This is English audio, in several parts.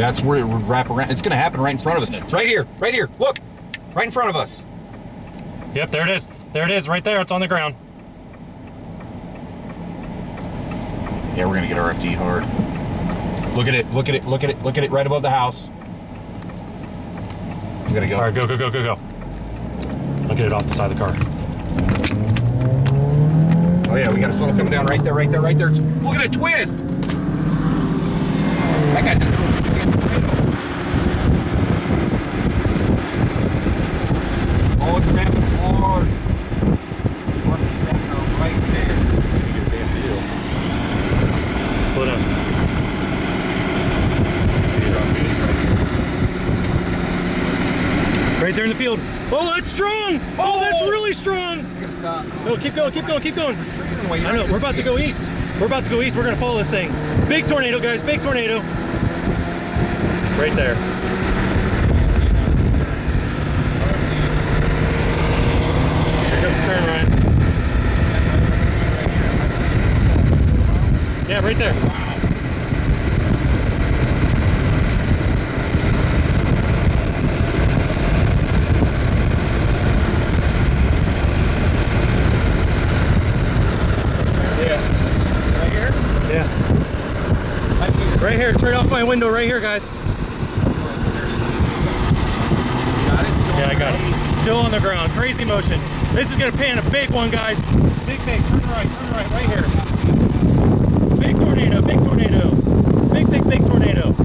That's where it would wrap around. It's going to happen right in front of us. Right here. Right here. Look. Right in front of us. Yep, there it is. There it is, right there. It's on the ground. Yeah, we're going to get RFD hard. Look at it. Look at it. Look at it. Look at it right above the house. We got to go. All right, go, go, go, go, go. I'll get it off the side of the car. Oh, yeah, we got a funnel coming down right there, right there, right there. Look at it twist. That guy just... Oh, it's wrapping hard. It's wrapping right there. You get a damn deal. Slow down. Let's see it on video right here. Right there in the field. Oh, that's strong. Oh, that's really strong. I gotta stop. No, keep going, keep going, keep going. I know, we're about to go east. We're about to go east. We're going to follow this thing. Big tornado, guys. Big tornado. Right there. Here comes the turn, Ryan. Yeah, right there. Right here, turn off my window right here, guys. Yeah, I got it. Still on the ground, crazy motion. This is gonna pan a big one, guys. Big, turn right here. Big tornado, big tornado. Big tornado.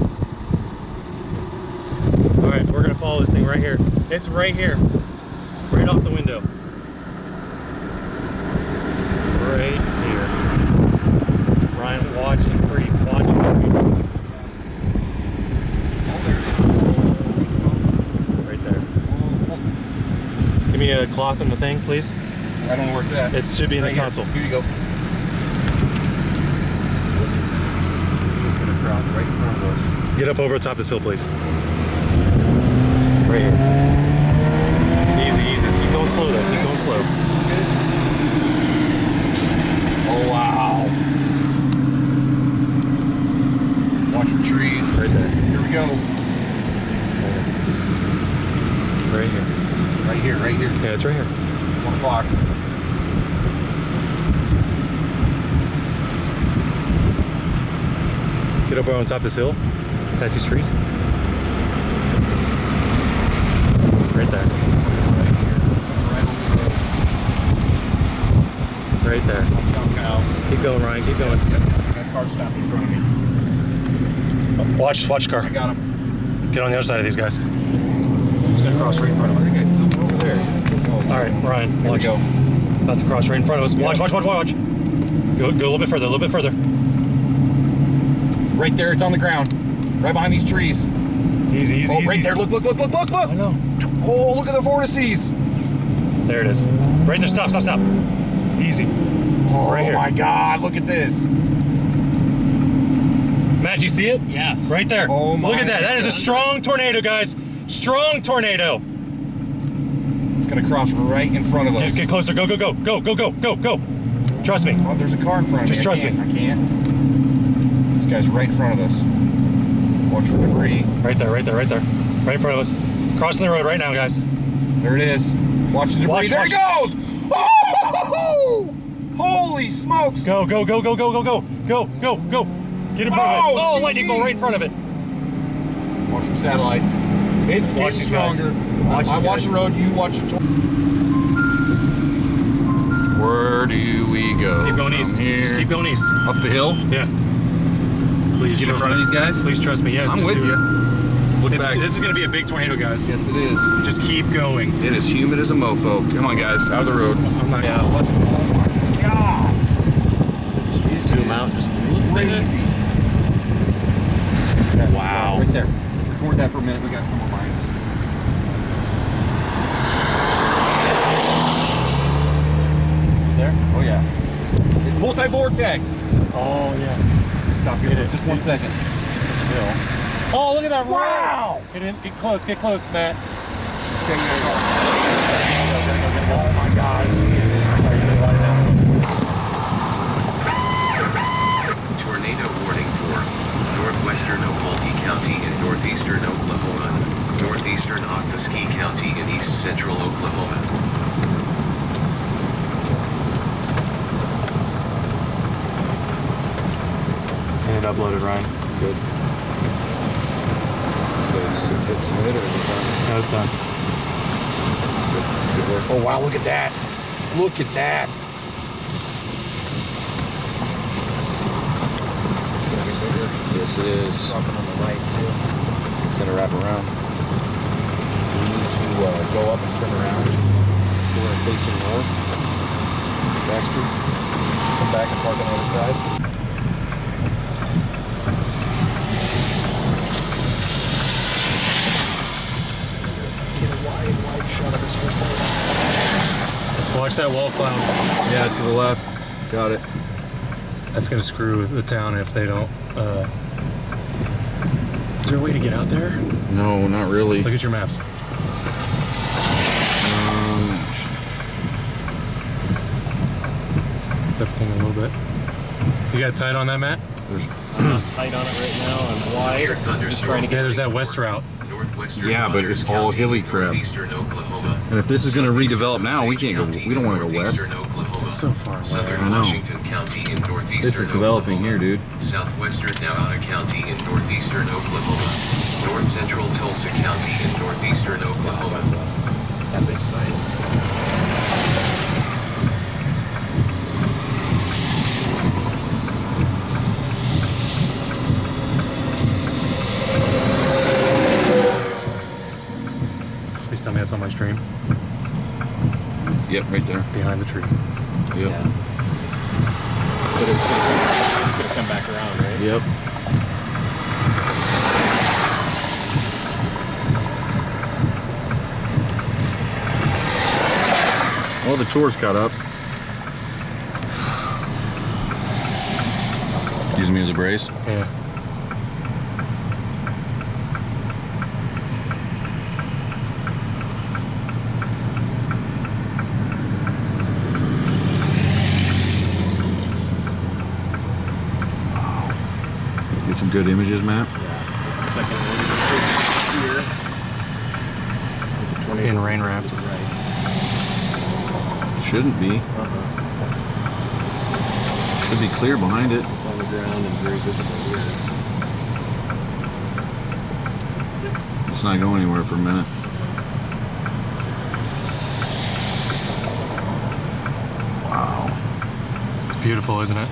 All right, we're gonna follow this thing right here. It's right here, right off the window. Right here. Ryan, watching, creep, watching, creep. Give me a cloth in the thing, please. I don't know where it's at. It should be in right the console. Here you go. It's gonna cross right in front of us. Get up over the top of this hill, please. Right here. Easy, easy. Keep going slow though. Keep going slow. Oh wow. Watch for trees. Right there. Here we go. Right here. Right here, right here. Yeah, it's right here. 1 o'clock. Get up on top of this hill. Past these trees. Right there. Right there. Keep going, Ryan. Keep going. Yep. That car stopped in front of me. Watch the car. I got him. Get on the other side of these guys. It's gonna cross right in front of us. I think I flew over there. All right, Ryan, There we watch. go. About to cross right in front of us. Watch. Go a little bit further, a little bit further. Right there, it's on the ground. Right behind these trees. Easy, easy, Oh, easy. right there. Look. I know. Oh, look at the vortices. There it is. Right there, stop. Easy. Oh, Right here. my God, look at this. Matt, you see it? Yes. Right there. Oh my Look at that. That is a God. strong tornado, guys. Strong tornado. It's gonna cross right in front of us. Get closer. Go. Trust me. Oh, there's a car in front of me. Just trust me. I can't. This guy's right in front of us. Watch for debris. Right there. Right in front of us. Crossing the road right now, guys. There it is. Watch the debris. Watch, there watch. it goes! Oh! Holy smokes! Go. Get in front of it. Oh, Oh, lightning bolt right in front of it. Watch for satellites. It's Watch getting these guys. stronger. Watch I these watch guys. the road, you watch the Where do we go? Keep going from east. here? Just keep going east. Up the hill? Yeah. Please Get in trust front of me. these guys? Please trust me. Yes. I'm just with do you. it. Look back. This is going to be a big tornado, guys. Yes, it is. Just keep going. It is humid as a mofo. Come on, guys, out of the road. I'm not. Yeah. Oh my God. Just zoom out just a little bit. Wow. Right there. Record that for a minute. We got some more mine. There? Oh yeah. It's multi-vortex. Oh yeah. Stop here. Just 1 second. Oh, look at that! Wow! Get in. Get close, Matt. Okay, go. Oh my God. Tornado warning for northwestern Multi County in North uploaded, Ryan. Good. It's submitted. That was done. Good work. Oh wow, look at that. Look at that. It's gonna be bigger. Yes, it is. Dropping on the right too. It's gonna wrap around. We need to go up and turn around. So we're facing north. Baxter. Come back and park on the other side. Get a wide shot of this whole thing. Watch that wall cloud. Yeah, to the left. Got it. That's gonna screw the town if they don't. Is there a way to get out there? No, not really. Look at your maps. Lifting a little bit. You got tight on that, Matt? I'm not tight on it right now. I'm wide. Just trying to Yeah, get there's that west route. Yeah, but it's all hilly crap. And if this is going to redevelop now, we can't go. We don't want to go west. It's so far away. I know. This is developing here, dude. Southwestern Navajo County in northeastern Oklahoma. North central Tulsa County in northeastern Oklahoma. that big site. Please tell me that's on my stream. Yep, right there. Behind the tree. Yep. Yeah. But it's gonna come back around, right? Yep. Well, the tour's caught up. Using me as a brace. Yeah. Get some good images, Matt. Yeah. It's a second one here. In rain wrapped. Right. Shouldn't be. Should be clear behind it. It's on the ground and very visible here. It's not going anywhere for a minute. Wow. It's beautiful, isn't it?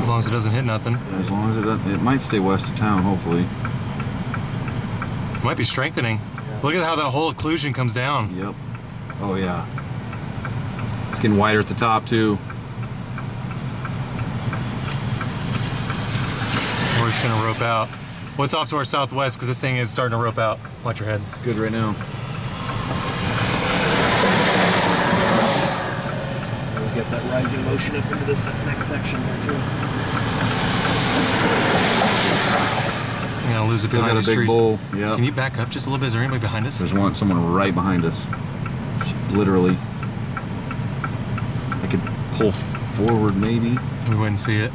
As long as it doesn't hit nothing. As long as it doesn't, it might stay west of town, hopefully. Might be strengthening. Look at how that whole occlusion comes down. Yep. Oh yeah. It's getting wider at the top too. We're just gonna rope out. What's off to our southwest? Because this thing is starting to rope out. Watch your head. It's good right now. We'll get that rising motion up into this next section there too. I'm gonna lose it Still behind got a these big trees. bowl. Yeah. Can you back up just a little bit? Is there anybody behind us? There's someone right behind us. Literally. I could pull forward maybe. We wouldn't see it.